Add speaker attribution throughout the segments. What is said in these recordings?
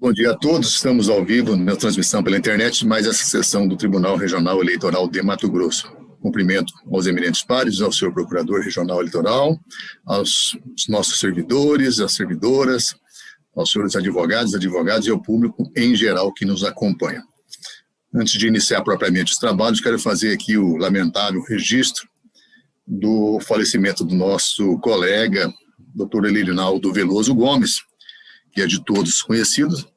Speaker 1: Bom dia a todos, estamos ao vivo na transmissão pela internet, mais essa sessão do Tribunal Regional Eleitoral de Mato Grosso. Cumprimento aos eminentes pares, ao senhor Procurador Regional Eleitoral, aos nossos servidores, às servidoras, aos senhores advogados e ao público em geral que nos acompanha. Antes de iniciar propriamente os trabalhos, quero fazer aqui o lamentável registro do falecimento do nosso colega, Dr. Elinaldo Veloso Gomes, que é de todos conhecido,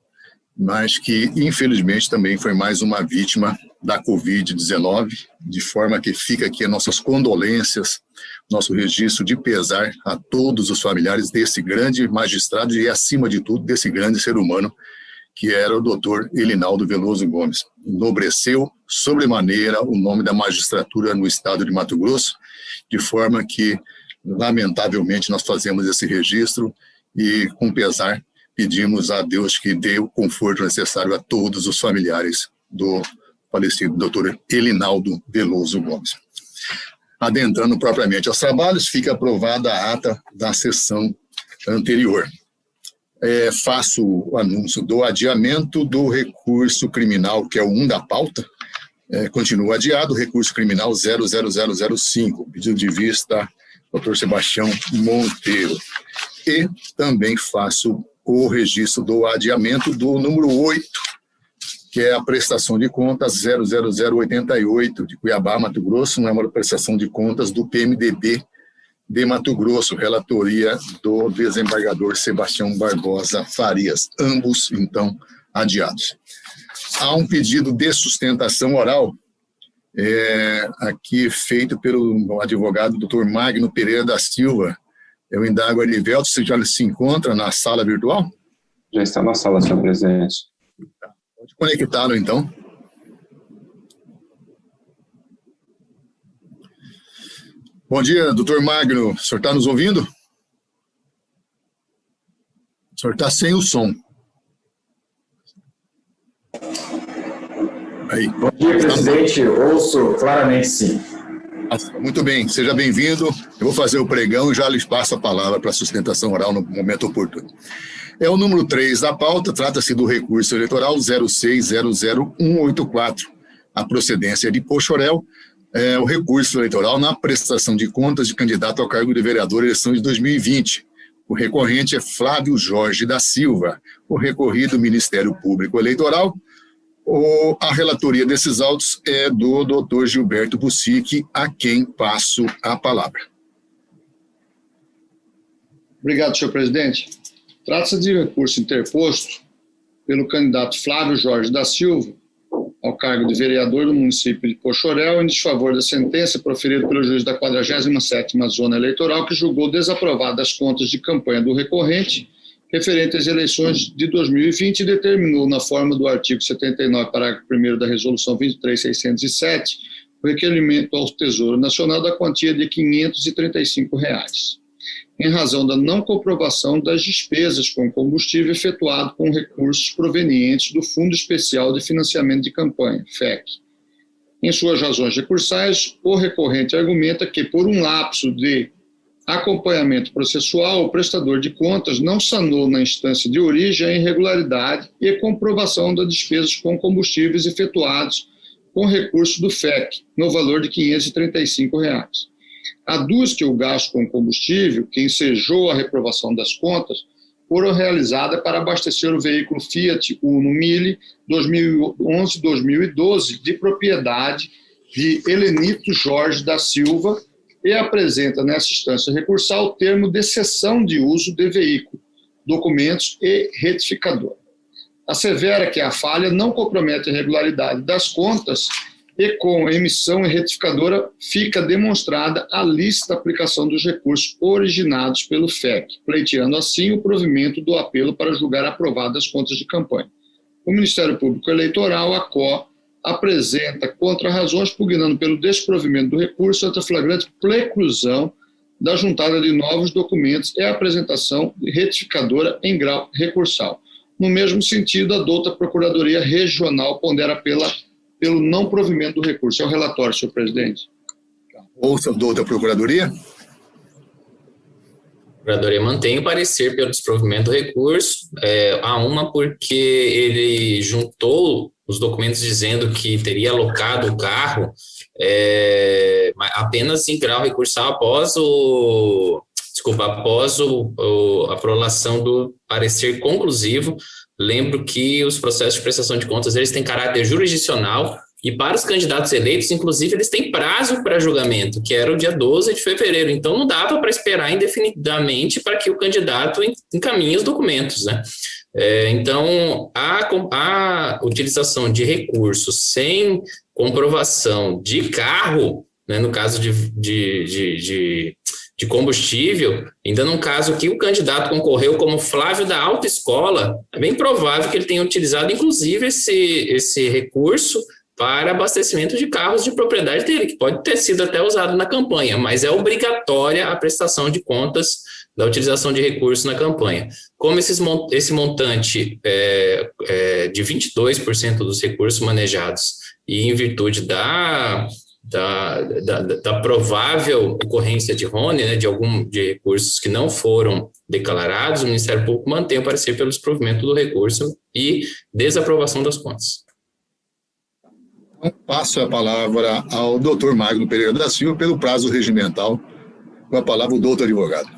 Speaker 1: mas que, infelizmente, também foi mais uma vítima da Covid-19, de forma que fica aqui as nossas condolências, nosso registro de pesar a todos os familiares desse grande magistrado e, acima de tudo, desse grande ser humano, que era o doutor Elinaldo Veloso Gomes. Enobreceu, sobremaneira, o nome da magistratura no estado de Mato Grosso, de forma que, lamentavelmente, nós fazemos esse registro e, com pesar, pedimos a Deus que dê o conforto necessário a todos os familiares do falecido doutor Elinaldo Veloso Gomes. Adentrando propriamente aos trabalhos, fica aprovada a ata da sessão anterior. Faço o anúncio do adiamento do recurso criminal, que é o 1 da pauta, continua adiado, recurso criminal 00005, pedido de vista, doutor Sebastião Monteiro. E também faço o registro do adiamento do número 8, que é a prestação de contas 00088 de Cuiabá, Mato Grosso, não é uma prestação de contas do PMDB de Mato Grosso, relatoria do desembargador Sebastião Barbosa Farias, ambos, então, adiados. Há um pedido de sustentação oral, aqui feito pelo advogado Dr. Magno Pereira da Silva. Eu indago a Erivelto, se já se encontra na sala virtual?
Speaker 2: Já está na sala, senhor presidente.
Speaker 1: Pode conectá-lo, então. Bom dia, doutor Magno. O senhor está nos ouvindo? O senhor está sem o som. Aí.
Speaker 3: Bom dia, presidente. Ouço claramente, sim.
Speaker 1: Muito bem, seja bem-vindo. Eu vou fazer o pregão e já lhes passo a palavra para a sustentação oral no momento oportuno. É o número 3 da pauta, trata-se do recurso eleitoral 0600184. A procedência de Pochorel, o recurso eleitoral na prestação de contas de candidato ao cargo de vereador eleição de 2020. O recorrente é Flávio Jorge da Silva. O recorrido Ministério Público Eleitoral. A relatoria desses autos é do doutor Gilberto Bussic, a quem passo a palavra.
Speaker 4: Obrigado, senhor presidente. Trata-se de recurso interposto pelo candidato Flávio Jorge da Silva ao cargo de vereador do município de Pochorel em desfavor da sentença proferida pelo juiz da 47ª Zona Eleitoral, que julgou desaprovadas as contas de campanha do recorrente referente às eleições de 2020 e determinou, na forma do artigo 79, parágrafo 1º da Resolução 23.607, o requerimento ao Tesouro Nacional da quantia de R$ 535, em razão da não comprovação das despesas com combustível efetuado com recursos provenientes do Fundo Especial de Financiamento de Campanha, FEC. Em suas razões recursais, o recorrente argumenta que, por um lapso de acompanhamento processual, o prestador de contas não sanou na instância de origem a irregularidade e a comprovação das despesas com combustíveis efetuados com recurso do FEC, no valor de R$ 535. Aduz que o gasto com combustível, que ensejou a reprovação das contas, foram realizadas para abastecer o veículo Fiat Uno Mille 2011-2012, de propriedade de Elenito Jorge da Silva, e apresenta nessa instância recursal o termo de cessão de uso de veículo, documentos e retificador. Assevera que a falha não compromete a regularidade das contas e, com emissão e retificadora, fica demonstrada a lícita aplicação dos recursos originados pelo FEC, pleiteando assim o provimento do apelo para julgar aprovadas as contas de campanha. O Ministério Público Eleitoral, a CO, apresenta contra-razões pugnando pelo desprovimento do recurso ante a flagrante preclusão da juntada de novos documentos e a apresentação retificadora em grau recursal. No mesmo sentido, a douta Procuradoria Regional pondera pelo não provimento do recurso. É o relatório, senhor presidente.
Speaker 1: Ouça a douta Procuradoria.
Speaker 5: Procuradoria mantém o parecer pelo desprovimento do recurso, porque ele juntou os documentos dizendo que teria alocado o carro apenas em grau recursal após a aprovação do parecer conclusivo. Lembro que os processos de prestação de contas eles têm caráter jurisdicional e para os candidatos eleitos, inclusive, eles têm prazo para julgamento, que era o dia 12 de fevereiro. Então, não dava para esperar indefinidamente para que o candidato encaminhe os documentos, né? Então, a utilização de recursos sem comprovação de carro, né, no caso de combustível, ainda num caso que o candidato concorreu como Flávio da autoescola, é bem provável que ele tenha utilizado, inclusive, esse recurso para abastecimento de carros de propriedade dele, que pode ter sido até usado na campanha, mas é obrigatória a prestação de contas da utilização de recursos na campanha. Como esse montante de 22% dos recursos manejados e em virtude da provável ocorrência de RONE, né, de recursos que não foram declarados, o Ministério Público mantém o parecer pelo desprovimento do recurso e desaprovação das contas.
Speaker 1: Passo a palavra ao doutor Magno Pereira da Silva pelo prazo regimental. Com a palavra o doutor advogado.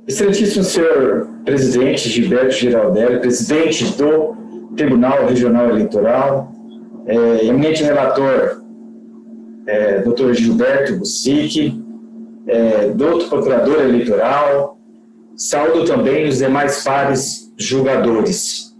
Speaker 3: Excelentíssimo senhor presidente Gilberto Giraldelli, presidente do Tribunal Regional Eleitoral, eminente relator, doutor Gilberto Busic, doutor procurador eleitoral, saúdo também os demais pares julgadores.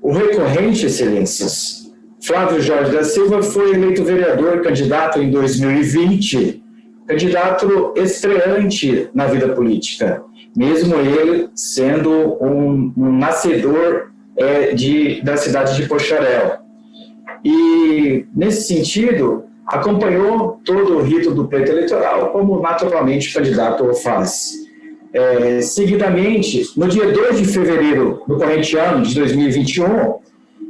Speaker 3: O recorrente, excelências, Flávio Jorge da Silva foi eleito vereador, candidato em 2020, candidato estreante na vida política, mesmo ele sendo um nascedor da cidade de Poxarel. E, nesse sentido, acompanhou todo o rito do pleito eleitoral, como naturalmente o candidato o faz. Seguidamente, no dia 2 de fevereiro do corrente ano de 2021,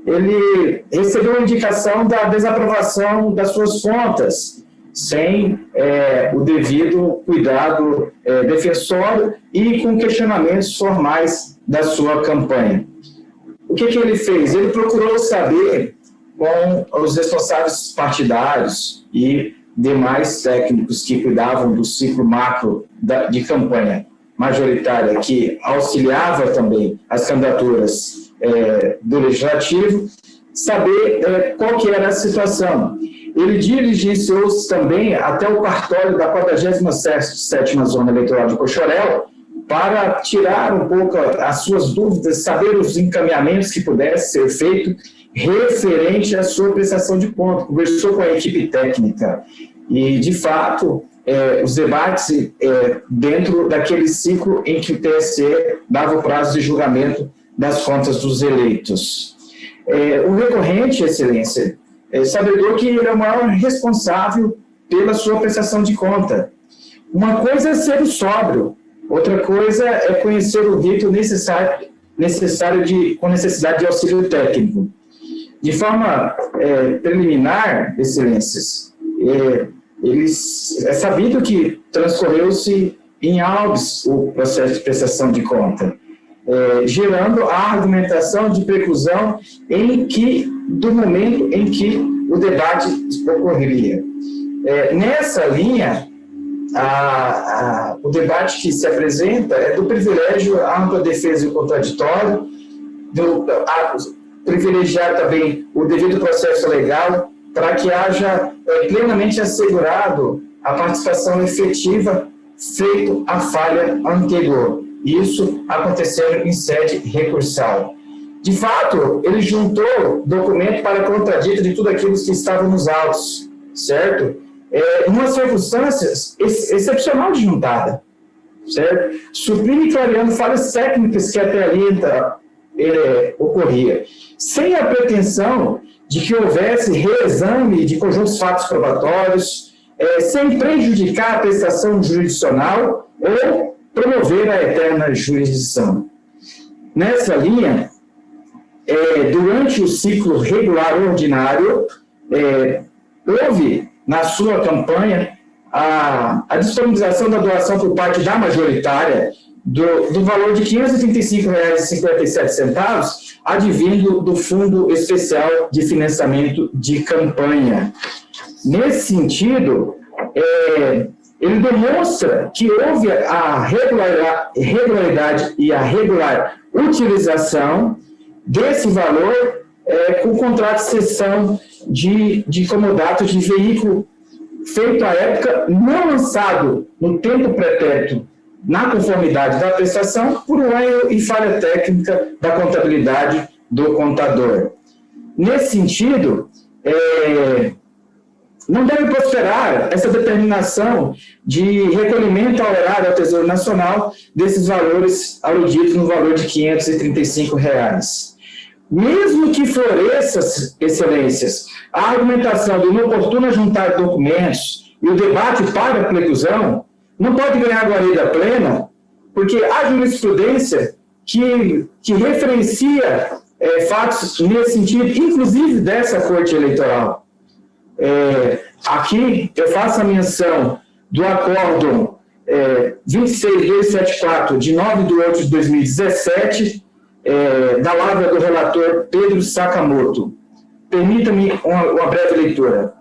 Speaker 3: ele recebeu a indicação da desaprovação das suas contas, sem o devido cuidado defensório e com questionamentos formais da sua campanha. O que ele fez? Ele procurou saber com os responsáveis partidários e demais técnicos que cuidavam do ciclo macro de campanha majoritária, que auxiliava também as candidaturas do Legislativo, saber qual que era a situação. Ele diligenciou-se também até o cartório da 47ª Zona Eleitoral de Poxarel para tirar um pouco as suas dúvidas, saber os encaminhamentos que pudesse ser feito referente à sua prestação de contas. Conversou com a equipe técnica e, de fato, os debates dentro daquele ciclo em que o TSE dava o prazo de julgamento das contas dos eleitos. O recorrente, excelência, é sabedor que ele é o maior responsável pela sua prestação de conta. Uma coisa é ser o sóbrio, outra coisa é conhecer o rito com necessidade de auxílio técnico. De forma preliminar, excelências, é sabido que transcorreu-se em auges o processo de prestação de conta, gerando a argumentação de preclusão do momento em que o debate ocorreria. Nessa linha, o debate que se apresenta é do privilégio à ampla defesa e o contraditório, privilegiar também o devido processo legal para que haja plenamente assegurado a participação efetiva feito a falha anterior. Isso acontecendo em sede recursal. De fato, ele juntou documento para contradito de tudo aquilo que estava nos autos, certo? Uma circunstância excepcional de juntada, certo? Suprime e clareando falhas técnicas que até ali ocorria, sem a pretensão de que houvesse reexame de conjuntos fatos probatórios, sem prejudicar a prestação jurisdicional ou promover a eterna jurisdição. Nessa linha, durante o ciclo regular ordinário, houve na sua campanha a disponibilização da doação por parte da majoritária do valor de R$ 535,57, advindo do Fundo Especial de Financiamento de Campanha. Nesse sentido, ele demonstra que houve a regularidade e a regular utilização desse valor com contrato de cessão de comodato de veículo feito à época, não lançado no tempo pretérito na conformidade da prestação por um erro e falha técnica da contabilidade do contador. Nesse sentido, não deve prosperar essa determinação de recolhimento ao erário ao Tesouro Nacional desses valores aludidos no valor de R$ 535. Mesmo que floresça, excelências, a argumentação do inoportuno juntar documentos e o debate para a preclusão, não pode ganhar guarida plena, porque há jurisprudência que referencia fatos nesse sentido, inclusive dessa Corte Eleitoral. Aqui eu faço a menção do acórdão 26274, de 9/8 de 2017, da lavra do relator Pedro Sakamoto. Permita-me uma breve leitura.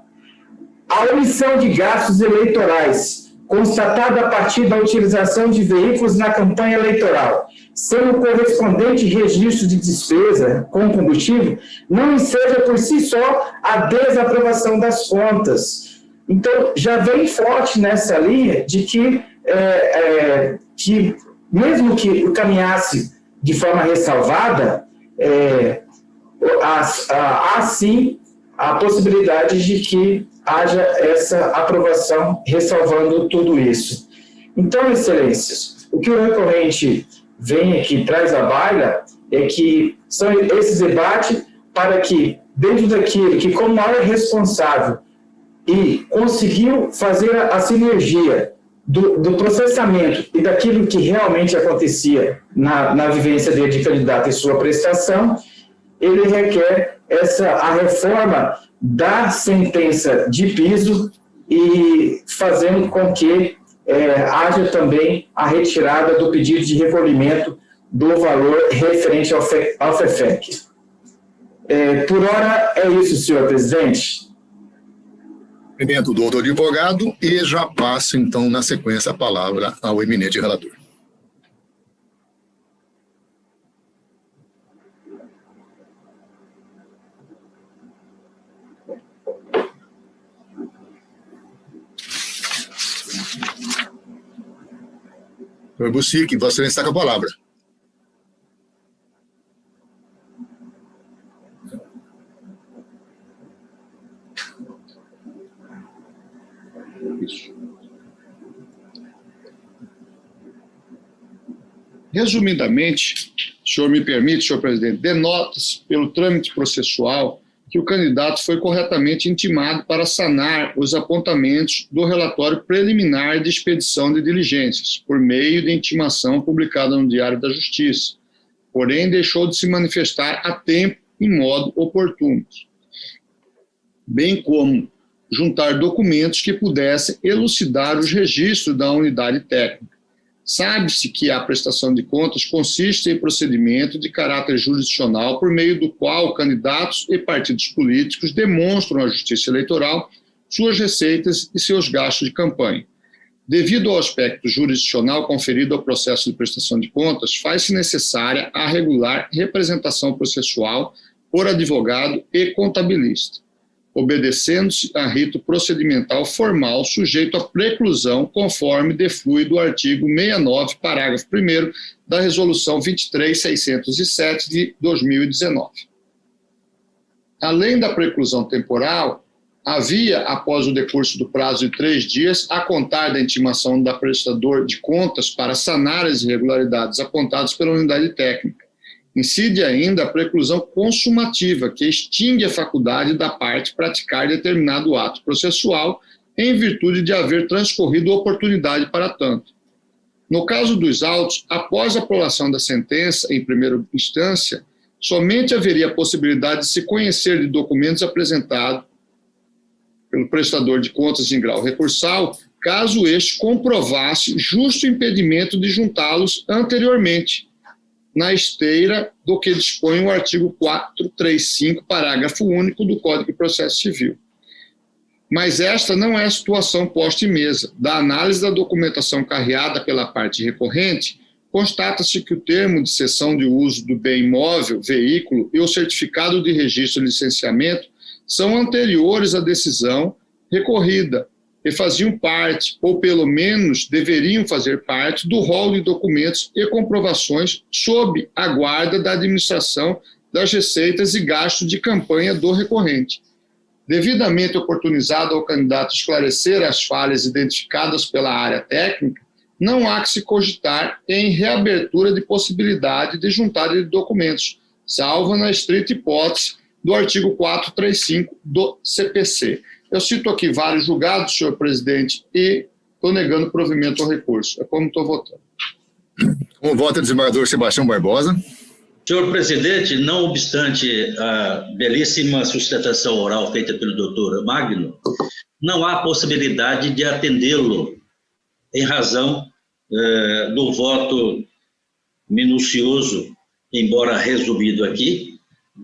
Speaker 3: A omissão de gastos eleitorais constatada a partir da utilização de veículos na campanha eleitoral, sendo correspondente registro de despesa com combustível, não enseja por si só a desaprovação das contas. Então, já vem forte nessa linha de que mesmo que caminhasse de forma ressalvada, há sim a possibilidade de que haja essa aprovação ressalvando tudo isso. Então, excelências, o que o recorrente vem aqui, traz à baila, é que são esses debates para que, dentro daquilo que, como maior responsável, e conseguiu fazer a sinergia do processamento e daquilo que realmente acontecia na vivência dele de candidato e sua prestação, ele requer a reforma da sentença de piso e fazendo com que haja também a retirada do pedido de recolhimento do valor referente ao FEFEC. Por hora, é isso, senhor presidente.
Speaker 1: Cumprimento do doutor advogado e já passo, então, na sequência, a palavra ao eminente relator. Senhor Bucic, Vossa Excelência está com a palavra.
Speaker 4: Isso. Resumidamente, o senhor me permite, senhor presidente, denota-se pelo trâmite processual que o candidato foi corretamente intimado para sanar os apontamentos do relatório preliminar de expedição de diligências, por meio de intimação publicada no Diário da Justiça, porém deixou de se manifestar a tempo e modo oportunos, bem como juntar documentos que pudessem elucidar os registros da unidade técnica. Sabe-se que a prestação de contas consiste em procedimento de caráter jurisdicional por meio do qual candidatos e partidos políticos demonstram à Justiça Eleitoral suas receitas e seus gastos de campanha. Devido ao aspecto jurisdicional conferido ao processo de prestação de contas, faz-se necessária a regular representação processual por advogado e contabilista, obedecendo-se a rito procedimental formal sujeito à preclusão, conforme deflui do artigo 69, parágrafo 1º da Resolução 23.607 de 2019. Além da preclusão temporal, havia, após o decurso do prazo de 3 dias, a contar da intimação da prestador de contas para sanar as irregularidades apontadas pela unidade técnica. Incide ainda a preclusão consumativa, que extingue a faculdade da parte praticar determinado ato processual em virtude de haver transcorrido oportunidade para tanto. No caso dos autos, após a aprovação da sentença em primeira instância, somente haveria a possibilidade de se conhecer de documentos apresentados pelo prestador de contas em grau recursal caso este comprovasse justo impedimento de juntá-los anteriormente, na esteira do que dispõe o artigo 435, parágrafo único do Código de Processo Civil. Mas esta não é a situação posta em mesa. Da análise da documentação carreada pela parte recorrente, constata-se que o termo de cessão de uso do bem imóvel, veículo e o certificado de registro e licenciamento são anteriores à decisão recorrida e faziam parte, ou pelo menos deveriam fazer parte, do rol de documentos e comprovações sob a guarda da administração das receitas e gastos de campanha do recorrente. Devidamente oportunizado ao candidato esclarecer as falhas identificadas pela área técnica, não há que se cogitar em reabertura de possibilidade de juntada de documentos, salvo na estrita hipótese do artigo 435 do CPC. Eu cito aqui vários julgados, senhor presidente, e estou negando provimento ao recurso. É como estou votando.
Speaker 1: Com o voto do desembargador Sebastião Barbosa.
Speaker 6: Senhor presidente, não obstante a belíssima sustentação oral feita pelo doutor Magno, não há possibilidade de atendê-lo em razão do voto minucioso, embora resumido aqui,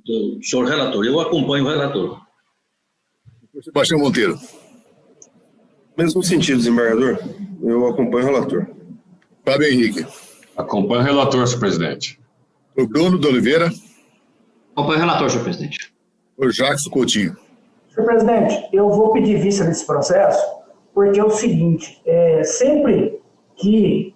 Speaker 6: do senhor relator. Eu acompanho o relator.
Speaker 1: Sebastião Monteiro.
Speaker 7: Mesmo sentido, desembargador. Eu acompanho o relator.
Speaker 1: Fábio Henrique.
Speaker 8: Acompanho o relator, senhor presidente.
Speaker 1: O Bruno de Oliveira.
Speaker 9: Acompanho o relator, senhor presidente.
Speaker 1: O Jackson Coutinho.
Speaker 10: Senhor presidente, eu vou pedir vista nesse processo, porque é o seguinte, sempre que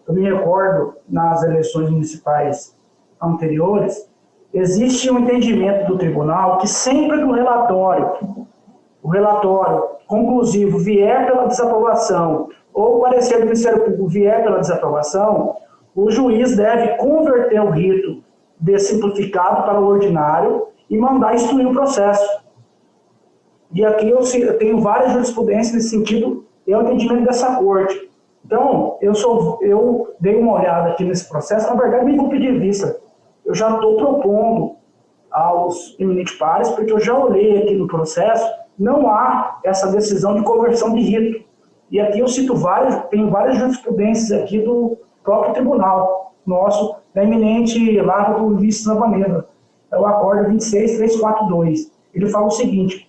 Speaker 10: eu me recordo nas eleições municipais anteriores, existe um entendimento do tribunal que sempre que o relatório conclusivo vier pela desaprovação ou o parecer do Ministério Público vier pela desaprovação, o juiz deve converter o rito dessimplificado para o ordinário e mandar instruir o processo. E aqui eu tenho várias jurisprudências nesse sentido, é o entendimento dessa corte. Então, eu dei uma olhada aqui nesse processo, na verdade nem vou pedir vista. Eu já estou propondo aos eminentes pares, porque eu já olhei aqui no processo, não há essa decisão de conversão de rito. E aqui eu cito tenho várias jurisprudências aqui do próprio tribunal nosso, da eminente Lara do Vice Novaneva. É o acordo 26342. Ele fala o seguinte: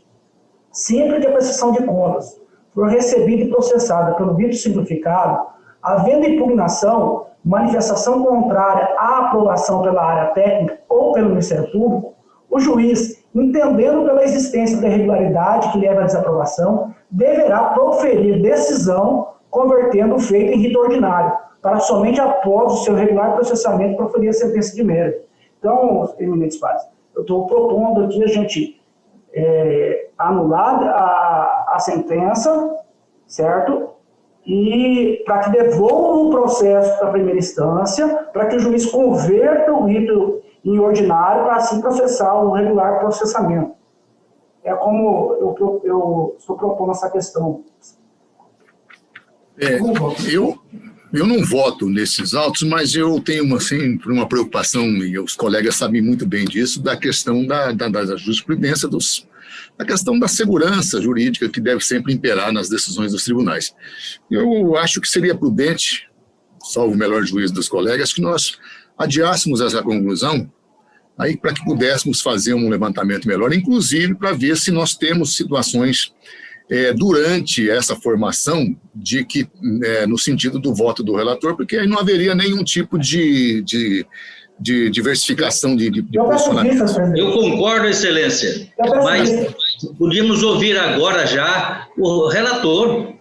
Speaker 10: sempre que a prestação de contas for recebida e processada pelo rito simplificado, havendo impugnação, manifestação contrária à aprovação pela área técnica ou pelo Ministério Público, o juiz, entendendo pela existência da irregularidade que leva à desaprovação, deverá proferir decisão convertendo o feito em rito ordinário, para somente após o seu regular processamento proferir a sentença de mérito. Então, eminentes pares, eu estou propondo aqui a gente anular a sentença, certo? E para que devolva o processo para a primeira instância, para que o juiz converta o rito em ordinário para assim processar o regular processamento. É como eu estou propondo essa questão.
Speaker 1: Eu não voto nesses autos, mas eu tenho uma preocupação, e os colegas sabem muito bem disso, da questão da jurisprudência, da questão da segurança jurídica que deve sempre imperar nas decisões dos tribunais. Eu acho que seria prudente, salvo o melhor juízo dos colegas, que nós adiássemos essa conclusão aí para que pudéssemos fazer um levantamento melhor, inclusive para ver se nós temos situações durante essa formação de que, no sentido do voto do relator, porque aí não haveria nenhum tipo de diversificação de posicionamento.
Speaker 6: Eu concordo, excelência, mas podíamos ouvir agora já o relator.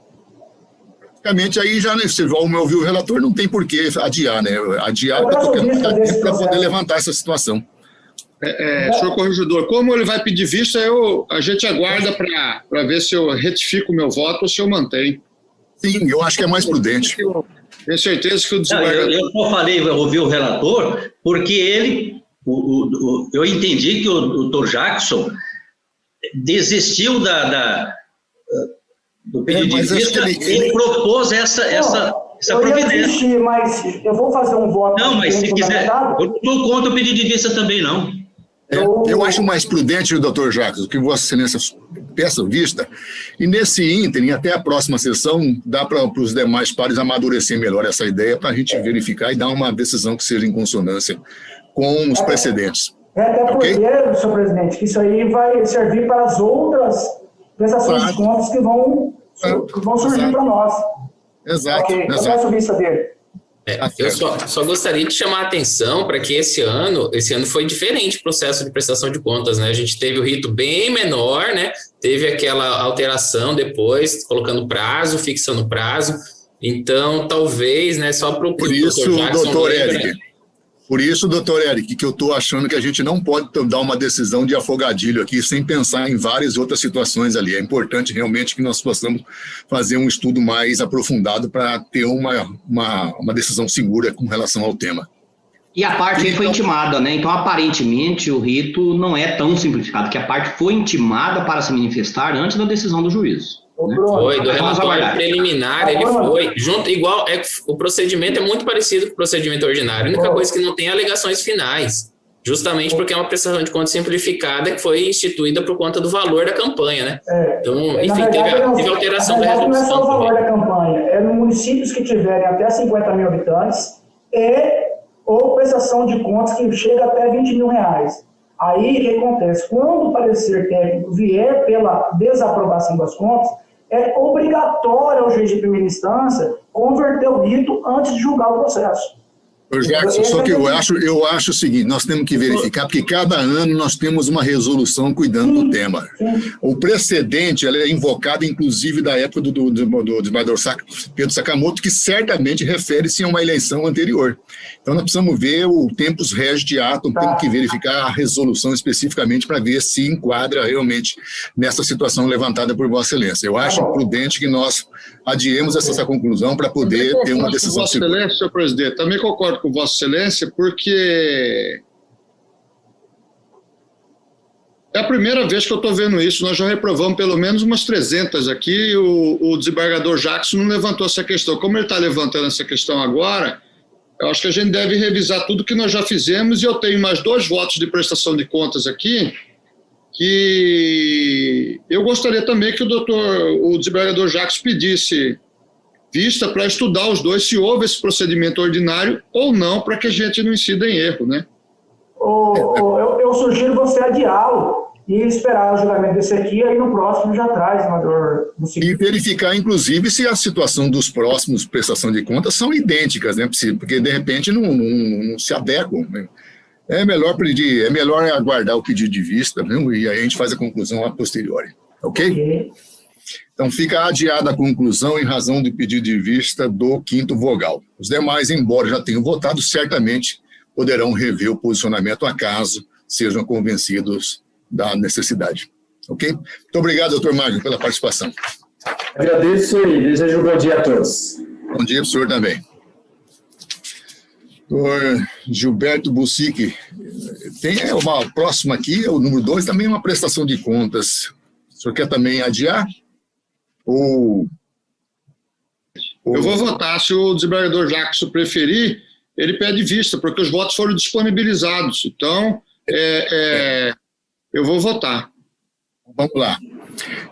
Speaker 1: Basicamente, aí já, se ao meu ouvir o relator, não tem por que adiar, né? Adiar para poder levantar essa situação.
Speaker 4: Senhor corregedor, como ele vai pedir vista, a gente aguarda para ver se eu retifico o meu voto ou se eu mantenho.
Speaker 1: Sim, eu acho que é mais prudente.
Speaker 4: Tenho certeza que o desembargador...
Speaker 6: Eu só falei, eu ouvi o relator, porque ele, eu entendi que o doutor Jackson desistiu do pedido de vista, ele propôs essa providência.
Speaker 10: Eu desisti, mas eu vou fazer um voto...
Speaker 6: Não, mas se quiser, eu não dou conta do pedido de vista também, não.
Speaker 1: Eu acho mais prudente, doutor Jacques, que Vossa Excelência peça vista, e nesse ínterim, até a próxima sessão, dá para os demais pares amadurecer melhor essa ideia para a gente verificar e dar uma decisão que seja em consonância com os precedentes.
Speaker 10: Até porque, senhor presidente, que isso aí vai servir para as outras prestações de contas que vão surgir para nós.
Speaker 1: Exato.
Speaker 10: Eu peço vista dele.
Speaker 5: Eu só gostaria de chamar a atenção para que esse ano foi diferente o processo de prestação de contas, né? A gente teve o rito bem menor, né? Teve aquela alteração depois, colocando prazo, fixando prazo. Então, talvez, né, só para o
Speaker 1: Por isso, doutor Eric, que eu estou achando que a gente não pode dar uma decisão de afogadilho aqui sem pensar em várias outras situações ali. É importante realmente que nós possamos fazer um estudo mais aprofundado para ter uma decisão segura com relação ao tema.
Speaker 9: E a parte aí foi intimada, né? Então, aparentemente, o rito não é tão simplificado, que a parte foi intimada para se manifestar antes da decisão do juízo.
Speaker 5: Foi, do relatório preliminar, ele foi, o procedimento é muito parecido com o procedimento ordinário, a única coisa que não tem é alegações finais, justamente porque é uma prestação de contas simplificada que foi instituída por conta do valor da campanha, né? Então, enfim, teve alteração da resolução.
Speaker 10: Não é só o valor da campanha, é nos municípios que tiverem até 50 mil habitantes ou prestação de contas que chega até 20 mil reais. Aí, o que acontece? Quando o parecer técnico vier pela desaprovação das contas, é obrigatório ao juiz de primeira instância converter o rito antes de julgar o processo.
Speaker 1: Jackson, só que eu acho o seguinte, nós temos que verificar, porque cada ano nós temos uma resolução cuidando do tema. O precedente ela é invocado, inclusive, da época do desembargador Pedro Sakamoto, que certamente refere-se a uma eleição anterior. Então, nós precisamos ver o tempus regis atum, temos que verificar a resolução especificamente para ver se enquadra realmente nessa situação levantada por Vossa Excelência. Eu acho prudente que nós adiemos essa conclusão para poder ter uma decisão segura.
Speaker 4: Vossa Excelência, senhor presidente, também concordo com Vossa Excelência, porque é a primeira vez que eu estou vendo isso. Nós já reprovamos pelo menos umas 300 aqui. O desembargador Jackson não levantou essa questão. Como ele está levantando essa questão agora, eu acho que a gente deve revisar tudo que nós já fizemos, e eu tenho mais 2 votos de prestação de contas aqui, que eu gostaria também que o desembargador Jackson pedisse vista para estudar os dois, se houve esse procedimento ordinário ou não, para que a gente não incida em erro, né?
Speaker 10: Eu sugiro você adiá-lo e esperar o julgamento desse aqui, aí no próximo já traz, senador.
Speaker 1: E verificar, inclusive, se a situação dos próximos prestação de contas são idênticas, né? Porque, de repente, não se adequam, né? É melhor aguardar o pedido de vista, viu? E aí a gente faz a conclusão a posteriori, ok? Então, fica adiada a conclusão em razão do pedido de vista do 5º vogal. Os demais, embora já tenham votado, certamente poderão rever o posicionamento a caso sejam convencidos da necessidade. Ok? Muito obrigado, doutor Magno, pela participação.
Speaker 3: Agradeço e desejo um bom dia a todos.
Speaker 1: Bom dia para o senhor também. Doutor Gilberto Bussic, tem uma próxima aqui, o número 2, também uma prestação de contas. O senhor quer também adiar? Eu
Speaker 4: vou votar. Se o desembargador Jackson preferir, ele pede vista, porque os votos foram disponibilizados. Então, eu vou votar.
Speaker 1: Vamos lá.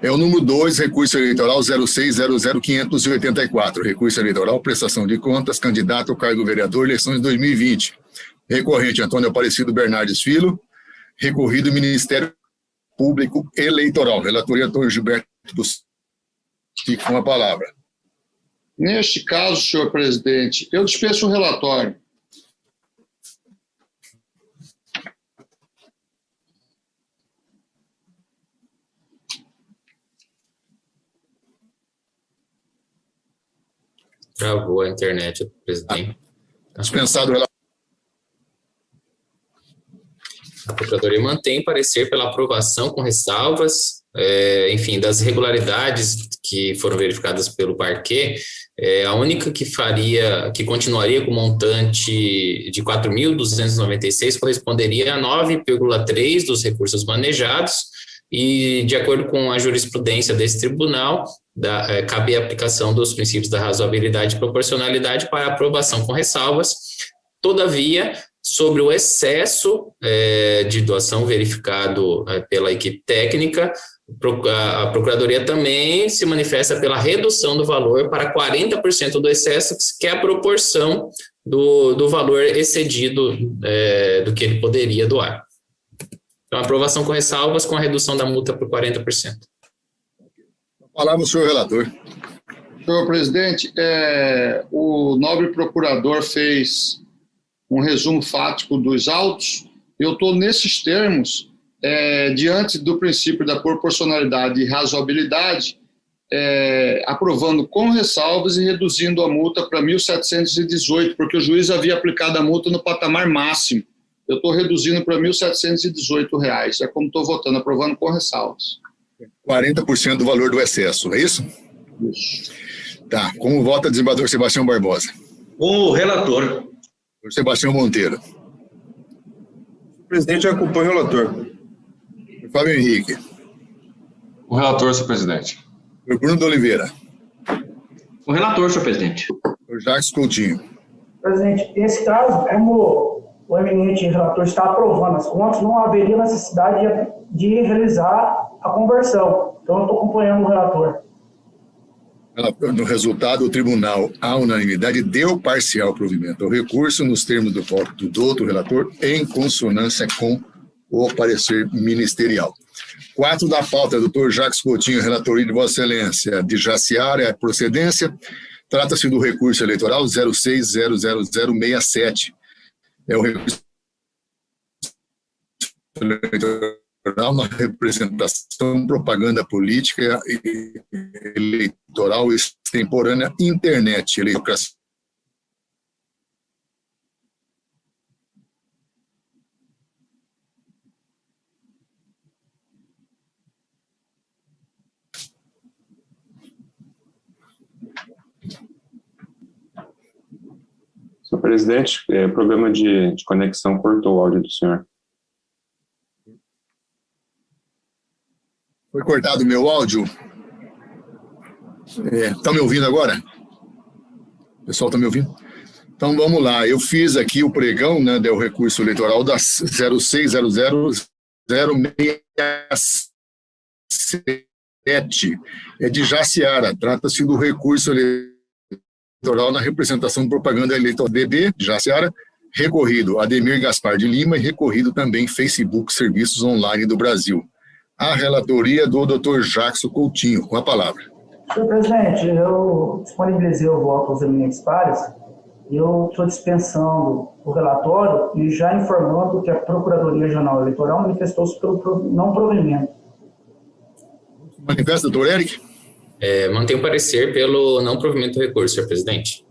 Speaker 1: É o número 2, recurso eleitoral 0600-584. Recurso eleitoral, prestação de contas, candidato ao cargo vereador, eleições 2020. Recorrente Antônio Aparecido Bernardes Filho. Recorrido Ministério Público Eleitoral. Relatoria doutor Gilberto Bussic. Fique com a palavra.
Speaker 4: Neste caso, senhor presidente, eu dispenso o relatório.
Speaker 5: Travou a internet, presidente.
Speaker 1: Dispensado o relatório.
Speaker 5: A Procuradoria mantém parecer pela aprovação com ressalvas, enfim, das irregularidades que foram verificadas pelo parquê. A única que continuaria com montante de 4.296 corresponderia a 9,3% dos recursos manejados, e, de acordo com a jurisprudência desse tribunal, cabe a aplicação dos princípios da razoabilidade e proporcionalidade para aprovação com ressalvas. Todavia, sobre o excesso de doação verificado pela equipe técnica. A Procuradoria também se manifesta pela redução do valor para 40% do excesso, que é a proporção do valor excedido do que ele poderia doar. Então, aprovação com ressalvas, com a redução da multa por 40%.
Speaker 1: Palavra o senhor relator.
Speaker 4: Senhor presidente, o nobre procurador fez um resumo fático dos autos. Eu estou nesses termos, diante do princípio da proporcionalidade e razoabilidade, aprovando com ressalvas e reduzindo a multa para R$ 1.718, porque o juiz havia aplicado a multa no patamar máximo. Eu estou reduzindo para R$ 1.718. É como estou votando, aprovando com ressalvas.
Speaker 1: 40% do valor do excesso, é isso?
Speaker 4: Isso.
Speaker 1: Tá. Como vota o desembargador Sebastião Barbosa?
Speaker 6: Com o relator.
Speaker 1: O Sebastião Monteiro.
Speaker 7: O presidente acompanha o relator.
Speaker 1: O Fábio Henrique.
Speaker 8: O relator, senhor presidente.
Speaker 1: O Bruno de Oliveira.
Speaker 9: O relator, senhor presidente.
Speaker 1: O Jacques Coutinho.
Speaker 10: Presidente, nesse caso, como o eminente relator está aprovando as contas, não haveria necessidade de realizar a conversão. Então, eu estou acompanhando o relator.
Speaker 1: No resultado, o tribunal, à unanimidade, deu parcial provimento ao recurso nos termos do voto do outro relator, em consonância com o parecer ministerial. 4 da pauta, doutor Jacques Coutinho, relatoria de Vossa Excelência, de Jaciara, procedência. Trata-se do recurso eleitoral 0600067. É o recurso eleitoral na representação, propaganda política eleitoral extemporânea, internet, eleitoral.
Speaker 2: Senhor presidente, problema de conexão, cortou o áudio do senhor.
Speaker 1: Foi cortado o meu áudio. Está me ouvindo agora? O pessoal está me ouvindo? Então vamos lá. Eu fiz aqui o pregão, né, do recurso eleitoral da 0600067. É de Jaciara. Trata-se do recurso eleitoral na representação de propaganda eleitoral DB, de Jaciara, recorrido Ademir Gaspar de Lima e recorrido também Facebook Serviços Online do Brasil. A relatoria do Dr. Jacques Coutinho, com a palavra.
Speaker 10: Senhor presidente, eu disponibilizei o voto aos eminentes pares e eu estou dispensando o relatório e já informando que a Procuradoria Regional Eleitoral manifestou-se pelo não provimento.
Speaker 1: Manifesta, doutor Eric?
Speaker 5: Mantém o parecer pelo não provimento do recurso, senhor presidente.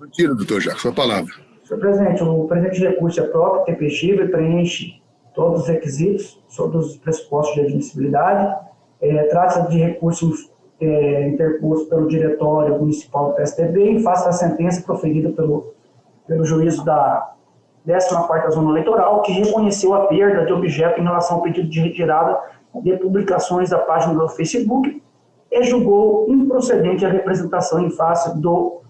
Speaker 1: Retiro, doutor Jacques, sua palavra.
Speaker 10: Senhor presidente, o presente recurso é próprio, tempestivo e preenche todos os requisitos, todos os pressupostos de admissibilidade. Trata-se de recurso interposto pelo Diretório Municipal do PSDB em face da sentença proferida pelo juízo da 14ª Zona Eleitoral, que reconheceu a perda de objeto em relação ao pedido de retirada de publicações da página do Facebook e julgou improcedente a representação em face do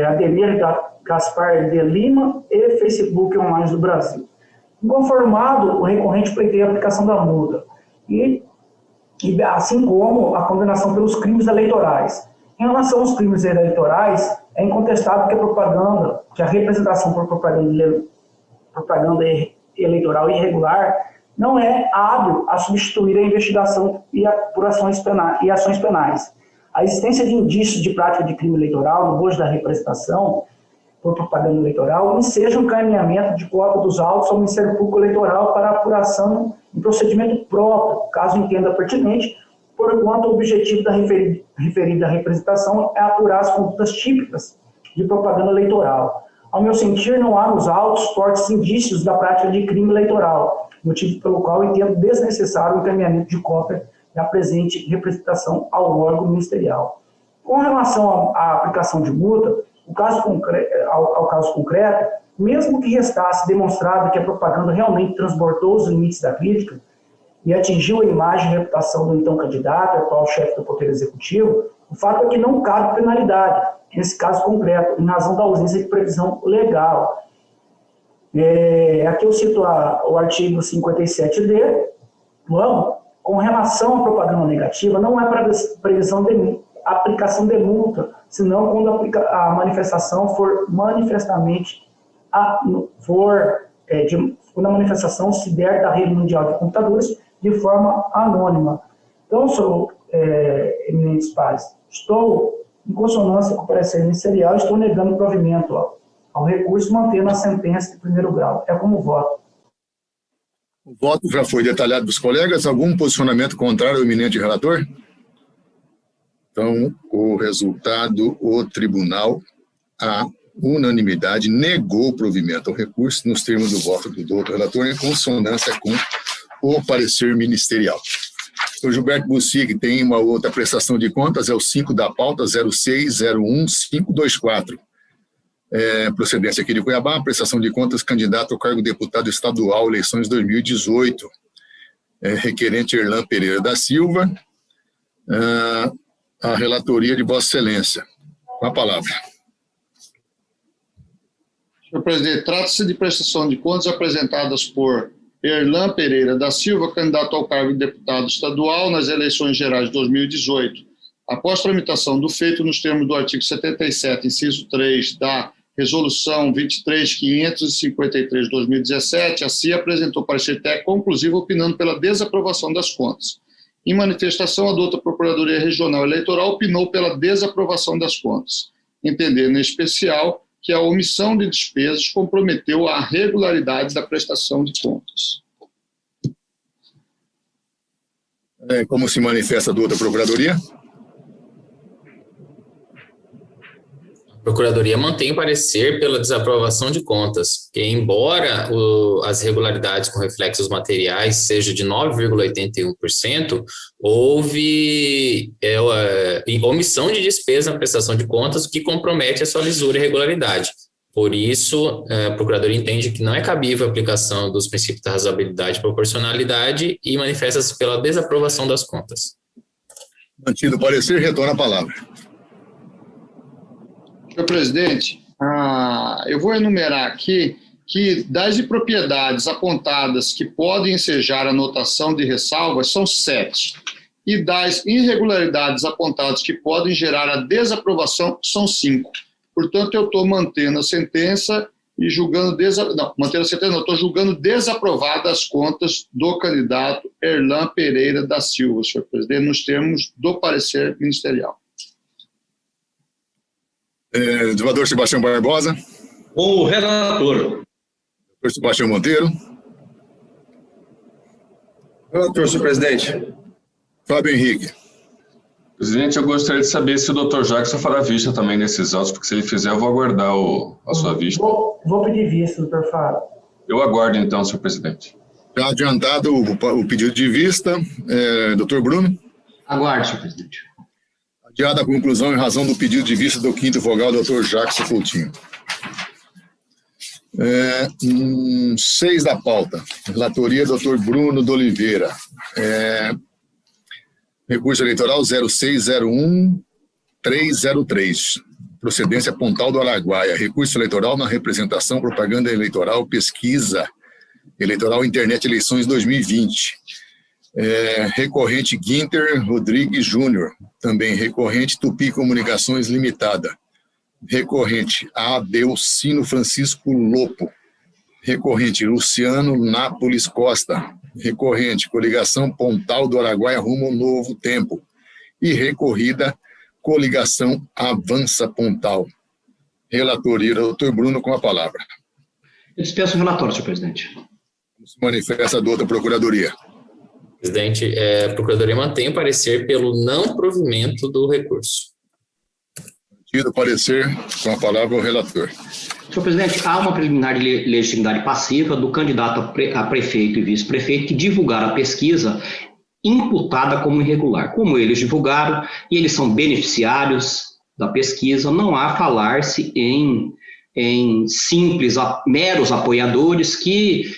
Speaker 10: Ademir Gaspar de Lima e Facebook Online do Brasil. Inconformado, o recorrente pleiteia a aplicação da multa, e assim como a condenação pelos crimes eleitorais. Em relação aos crimes eleitorais, é incontestável que a representação por propaganda eleitoral irregular não é hábil a substituir a investigação e apurações e ações penais. A existência de indícios de prática de crime eleitoral no bojo da representação por propaganda eleitoral enseja um encaminhamento de cópia dos autos ao Ministério Público Eleitoral para apuração em procedimento próprio, caso entenda pertinente, porquanto o objetivo da referida representação é apurar as condutas típicas de propaganda eleitoral. Ao meu sentir, não há nos autos fortes indícios da prática de crime eleitoral, motivo pelo qual entendo desnecessário o encaminhamento de cópia da presente representação ao órgão ministerial. Com relação à aplicação de multa, ao caso concreto, mesmo que restasse demonstrado que a propaganda realmente transbordou os limites da crítica e atingiu a imagem e reputação do então candidato, atual chefe do Poder Executivo, o fato é que não cabe penalidade, nesse caso concreto, em razão da ausência de previsão legal. Aqui eu cito o artigo 57D, com relação à propaganda negativa, não é previsão de aplicação de multa, senão quando a manifestação for manifestamente, quando a manifestação se der da rede mundial de computadores de forma anônima. Então, senhor eminentes pares, estou em consonância com o parecer ministerial, estou negando o provimento ao recurso, mantendo a sentença de primeiro grau. É como voto.
Speaker 1: O voto já foi detalhado dos colegas. Algum posicionamento contrário ao eminente relator? Então, o resultado, o tribunal, a unanimidade, negou o provimento ao recurso nos termos do voto do doutor relator, em consonância com o parecer ministerial. O Gilberto Bussi, que tem uma outra prestação de contas, é o 5 da pauta, 0601524. Procedência aqui de Cuiabá, prestação de contas, candidato ao cargo de deputado estadual, eleições 2018. Requerente Erlan Pereira da Silva. A relatoria de Vossa Excelência. Com a palavra.
Speaker 4: Senhor presidente, trata-se de prestação de contas apresentadas por Erlan Pereira da Silva, candidato ao cargo de deputado estadual nas eleições gerais de 2018. Após tramitação do feito nos termos do artigo 77, inciso 3 da Resolução 23.553 de 2017, a CIA apresentou parecer técnico conclusivo opinando pela desaprovação das contas. Em manifestação, a douta Procuradoria Regional Eleitoral opinou pela desaprovação das contas, entendendo em especial que a omissão de despesas comprometeu a regularidade da prestação de contas.
Speaker 1: Como se manifesta a douta Procuradoria?
Speaker 5: A Procuradoria mantém parecer pela desaprovação de contas, que embora as irregularidades com reflexos materiais sejam de 9,81%, houve omissão de despesa na prestação de contas, o que compromete a sua lisura e regularidade. Por isso, a Procuradoria entende que não é cabível a aplicação dos princípios da razoabilidade e proporcionalidade e manifesta-se pela desaprovação das contas.
Speaker 1: Mantido o parecer, retorna a palavra.
Speaker 4: Senhor presidente, eu vou enumerar aqui que das impropriedades apontadas que podem ensejar a anotação de ressalvas são 7, e das irregularidades apontadas que podem gerar a desaprovação são 5. Portanto, eu estou mantendo a sentença e julgando estou julgando desaprovadas as contas do candidato Erlan Pereira da Silva, senhor presidente, nos termos do parecer ministerial.
Speaker 1: Desembargador Sebastião Barbosa.
Speaker 6: Com o relator.
Speaker 1: Doutor Sebastião Monteiro.
Speaker 7: Relator, senhor presidente.
Speaker 1: Fábio Henrique.
Speaker 8: Presidente, eu gostaria de saber se o doutor Jackson fará vista também nesses autos, porque se ele fizer, eu vou aguardar a sua vista.
Speaker 10: Vou pedir vista, doutor Fábio.
Speaker 8: Eu aguardo, então, senhor presidente.
Speaker 1: Já adiantado o pedido de vista, doutor Bruno.
Speaker 9: Aguarde, senhor presidente.
Speaker 1: Adiada a conclusão em razão do pedido de vista do 5º vogal, doutor Jackson Coutinho. 6 da pauta, relatoria doutor Bruno de Oliveira. Recurso eleitoral 0601303, procedência Pontal do Araguaia. Recurso eleitoral na representação, propaganda eleitoral, pesquisa eleitoral, internet, eleições 2020. Recorrente Guinter Rodrigues Júnior, também recorrente Tupi Comunicações Limitada, recorrente Adelcino Francisco Lopo, recorrente Luciano Nápoles Costa, recorrente Coligação Pontal do Araguaia rumo ao Novo Tempo e recorrida Coligação Avança Pontal. Relatoria, doutor Bruno, com a palavra.
Speaker 9: Eu dispenso o relatório, senhor presidente.
Speaker 1: Se manifesta a douta Procuradoria.
Speaker 5: Presidente, a Procuradoria mantém o parecer pelo não provimento do recurso.
Speaker 1: Tido parecer, com a palavra o relator.
Speaker 9: Senhor presidente, há uma preliminar de legitimidade passiva do candidato a prefeito e vice-prefeito que divulgaram a pesquisa imputada como irregular. Como eles divulgaram e eles são beneficiários da pesquisa, não há falar-se em simples, meros apoiadores que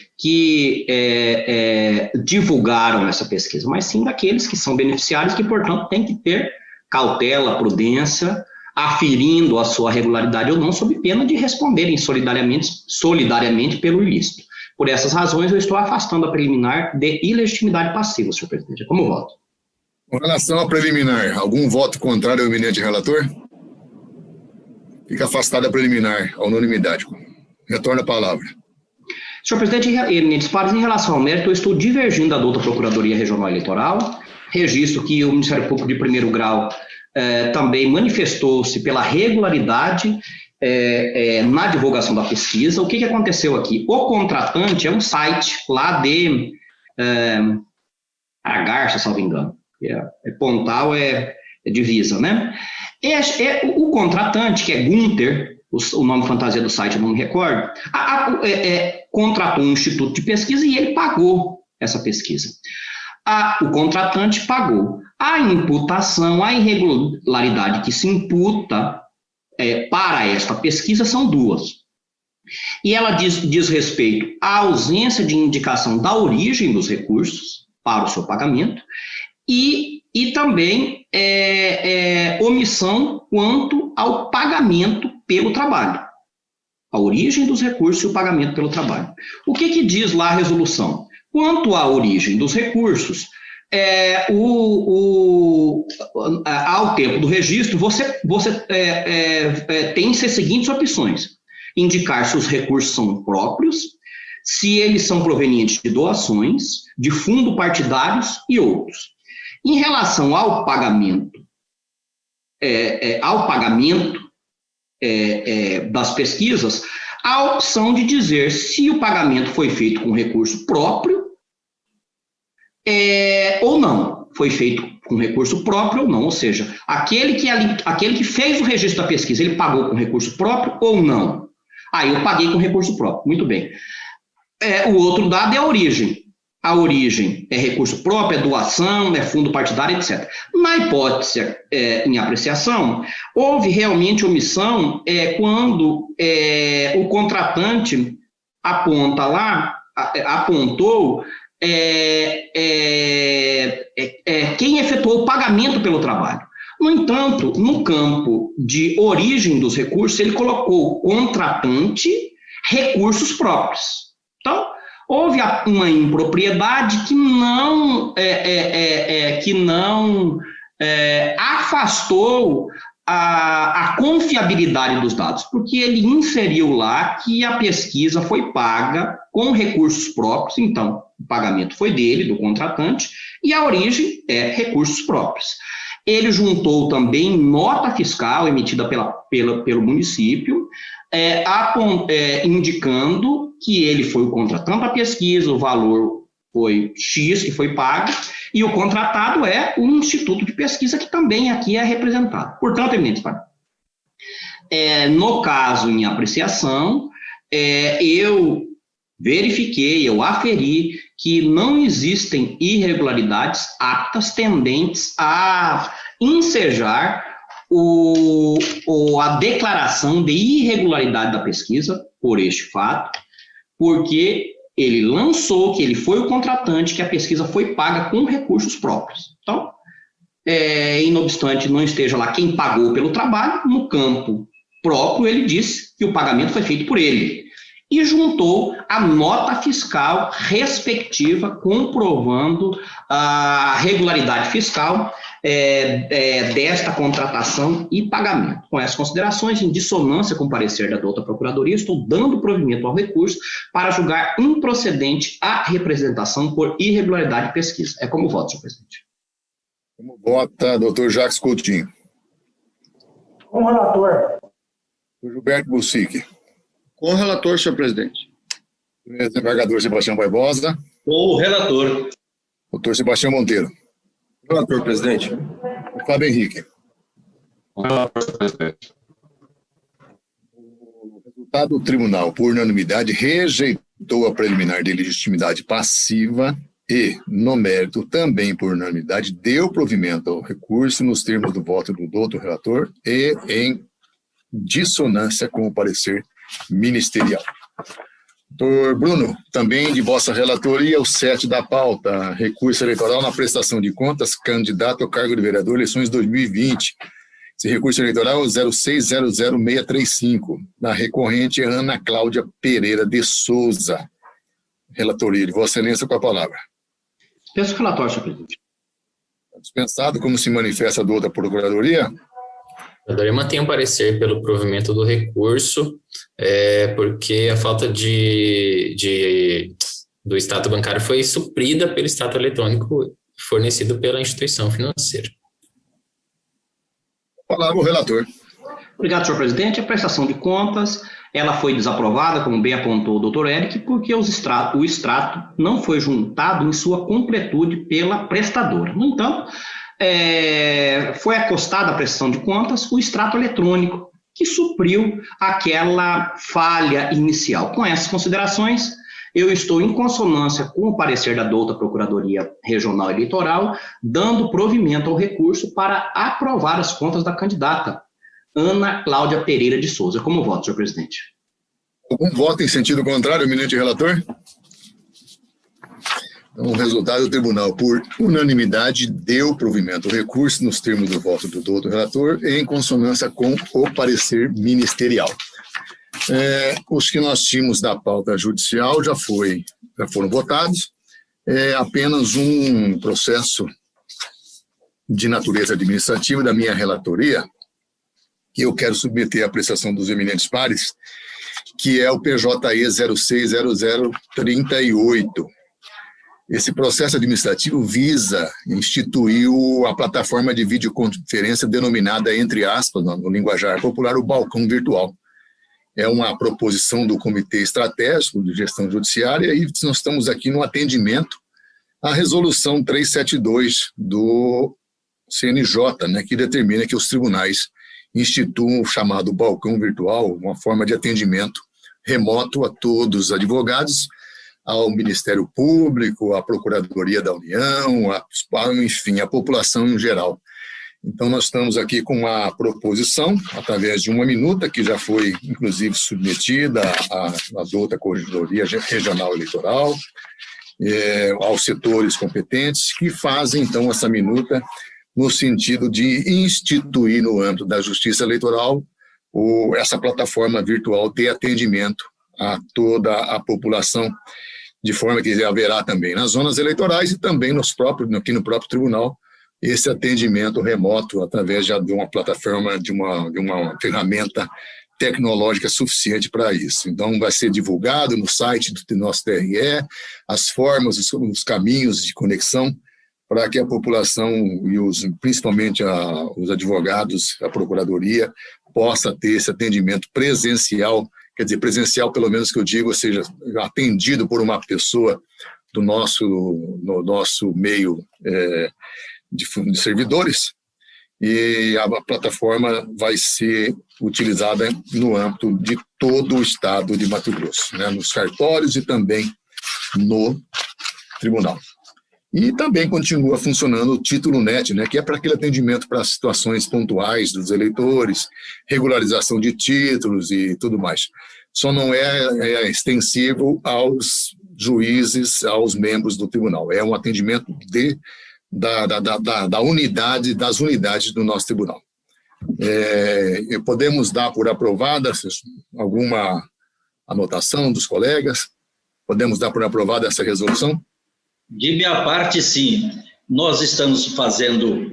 Speaker 9: divulgaram essa pesquisa, mas sim daqueles que são beneficiários que, portanto, têm que ter cautela, prudência, aferindo a sua regularidade ou não, sob pena de responderem solidariamente pelo ilícito. Por essas razões, eu estou afastando a preliminar de ilegitimidade passiva, senhor presidente. Como voto?
Speaker 1: Com relação à preliminar, algum voto contrário ao eminente relator? Fica afastada a preliminar, a unanimidade. Retorna a palavra.
Speaker 9: Senhor presidente, eminentes pares, em relação ao mérito, eu estou divergindo da douta Procuradoria Regional Eleitoral. Registro que o Ministério Público de primeiro grau também manifestou-se pela regularidade na divulgação da pesquisa. O que aconteceu aqui? O contratante é um site lá de Garça, salvo engano. Pontal é divisa, né? O contratante, que é Gunter, o nome fantasia do site eu não me recordo, contratou um instituto de pesquisa e ele pagou essa pesquisa. O contratante pagou. A imputação, a irregularidade que se imputa para esta pesquisa são duas. E ela diz respeito à ausência de indicação da origem dos recursos para o seu pagamento e também omissão quanto ao pagamento pelo trabalho. A origem dos recursos e o pagamento pelo trabalho. O que diz lá a resolução? Quanto à origem dos recursos, ao tempo do registro, você tem as seguintes opções: indicar se os recursos são próprios, se eles são provenientes de doações, de fundo partidários e outros. Em relação ao pagamento, das pesquisas, há a opção de dizer se o pagamento foi feito com recurso próprio ou não. Foi feito com recurso próprio ou não, ou seja, aquele que fez o registro da pesquisa, ele pagou com recurso próprio ou não? Eu paguei com recurso próprio, muito bem. O outro dado é a origem. A origem é recurso próprio, é doação, é fundo partidário, etc. Na hipótese em apreciação, houve realmente omissão quando o contratante apontou quem efetuou o pagamento pelo trabalho. No entanto, no campo de origem dos recursos, ele colocou contratante, recursos próprios. Então, houve uma impropriedade que não afastou a confiabilidade dos dados, porque ele inseriu lá que a pesquisa foi paga com recursos próprios, então o pagamento foi dele, do contratante, e a origem é recursos próprios. Ele juntou também nota fiscal emitida pelo município, indicando que ele foi o contratante da pesquisa, o valor foi X que foi pago, e o contratado é um instituto de pesquisa que também aqui é representado. Portanto, eminentes pares, no caso em apreciação, eu verifiquei, eu aferi que não existem irregularidades aptas tendentes a ensejar a declaração de irregularidade da pesquisa por este fato, porque ele lançou que ele foi o contratante, que a pesquisa foi paga com recursos próprios. Então, inobstante não esteja lá quem pagou pelo trabalho, no campo próprio ele disse que o pagamento foi feito por ele. E juntou a nota fiscal respectiva, comprovando a regularidade fiscal desta contratação e pagamento. Com essas considerações, em dissonância com o parecer da douta Procuradoria, estou dando provimento ao recurso para julgar improcedente a representação por irregularidade de pesquisa. É como voto, senhor presidente.
Speaker 1: Como vota, doutor Jacques Coutinho?
Speaker 10: Com o relator.
Speaker 1: Gilberto Bussic.
Speaker 4: Com o relator, senhor presidente.
Speaker 1: Desembargador Sebastião Barbosa.
Speaker 6: Com o relator.
Speaker 1: Doutor Sebastião Monteiro.
Speaker 7: Relator, presidente.
Speaker 1: Fábio Henrique.
Speaker 8: Com o relator, presidente.
Speaker 1: O resultado do tribunal, por unanimidade, rejeitou a preliminar de legitimidade passiva e, no mérito, também por unanimidade, deu provimento ao recurso nos termos do voto do doutor relator e em dissonância com o parecer ministerial. Doutor Bruno, também de vossa relatoria, o 7 da pauta, recurso eleitoral na prestação de contas, candidato ao cargo de vereador, eleições 2020. Esse recurso eleitoral é 0600635, da recorrente Ana Cláudia Pereira de Souza. Relatoria de Vossa Excelência, com a palavra.
Speaker 9: Peço relatório, senhor presidente.
Speaker 1: Dispensado, como se manifesta do outra Procuradoria?
Speaker 5: A Procuradoria mantém o parecer pelo provimento do recurso, porque a falta do extrato bancário foi suprida pelo extrato eletrônico fornecido pela instituição financeira.
Speaker 1: Palavra o relator.
Speaker 9: Obrigado, senhor presidente. A prestação de contas, ela foi desaprovada, como bem apontou o doutor Eric, porque o extrato não foi juntado em sua completude pela prestadora. No entanto, foi acostada a prestação de contas o extrato eletrônico, que supriu aquela falha inicial. Com essas considerações, eu estou em consonância com o parecer da douta Procuradoria Regional Eleitoral, dando provimento ao recurso para aprovar as contas da candidata Ana Cláudia Pereira de Souza. Como voto, senhor presidente?
Speaker 1: Algum voto em sentido contrário, eminente relator? Então, o resultado do tribunal, por unanimidade, deu provimento ao recurso nos termos do voto do doutor relator, em consonância com o parecer ministerial. Os que nós tínhamos da pauta judicial já foram votados. Apenas um processo de natureza administrativa da minha relatoria, que eu quero submeter à apreciação dos eminentes pares, que é o PJE 060038. Esse processo administrativo visa instituir a plataforma de videoconferência denominada, entre aspas, no linguajar popular, o balcão virtual. É uma proposição do Comitê Estratégico de Gestão Judiciária e nós estamos aqui no atendimento à resolução 372 do CNJ, né, que determina que os tribunais instituam o chamado balcão virtual, uma forma de atendimento remoto a todos os advogados, ao Ministério Público, à Procuradoria da União, enfim, à população em geral. Então, nós estamos aqui com a proposição, através de uma minuta, que já foi, inclusive, submetida à douta Corregedoria Regional Eleitoral, aos setores competentes, que fazem, então, essa minuta no sentido de instituir, no âmbito da Justiça Eleitoral, essa plataforma virtual de atendimento a toda a população, de forma que haverá também nas zonas eleitorais e também aqui no próprio tribunal, esse atendimento remoto através de uma plataforma, de uma ferramenta tecnológica suficiente para isso. Então, vai ser divulgado no site do nosso TRE as formas, os caminhos de conexão para que a população e principalmente os advogados, a Procuradoria, possa ter esse atendimento presencial, quer dizer, presencial pelo menos que eu digo, ou seja, atendido por uma pessoa no nosso meio de servidores, e a plataforma vai ser utilizada no âmbito de todo o estado de Mato Grosso, né, nos cartórios e também no tribunal. E também continua funcionando o Título Net, né, que é para aquele atendimento para situações pontuais dos eleitores, regularização de títulos e tudo mais. Só não é extensivo aos juízes, aos membros do tribunal. É um atendimento das unidades do nosso tribunal. Podemos dar por aprovada alguma anotação dos colegas? Podemos dar por aprovada essa resolução?
Speaker 6: De minha parte, sim. Nós estamos fazendo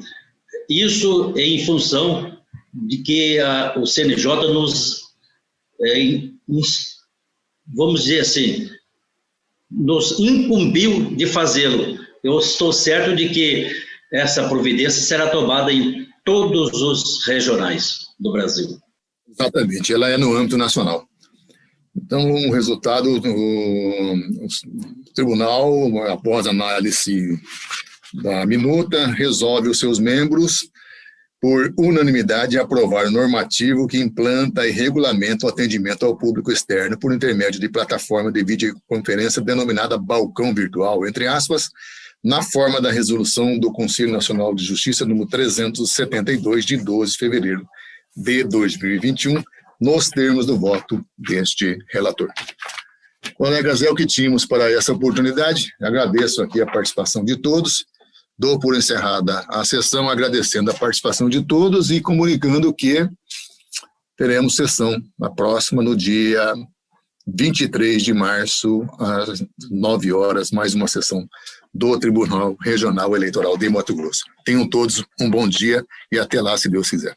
Speaker 6: isso em função de que o CNJ nos, vamos dizer assim, nos incumbiu de fazê-lo. Eu estou certo de que essa providência será tomada em todos os regionais do Brasil.
Speaker 1: Exatamente, ela é no âmbito nacional. Então, o resultado do tribunal, após a análise da minuta, resolve os seus membros, por unanimidade, aprovar o normativo que implanta e regulamenta o atendimento ao público externo por intermédio de plataforma de videoconferência denominada balcão virtual, entre aspas, na forma da resolução do Conselho Nacional de Justiça número 372, de 12 de fevereiro de 2021, nos termos do voto deste relator. Colegas, é o que tínhamos para essa oportunidade. Agradeço aqui a participação de todos Dou por encerrada a sessão, agradecendo a participação de todos e comunicando que teremos sessão na próxima, no dia 23 de março, às 9 horas, mais uma sessão do Tribunal Regional Eleitoral de Mato Grosso. Tenham todos um bom dia e até lá, se Deus quiser.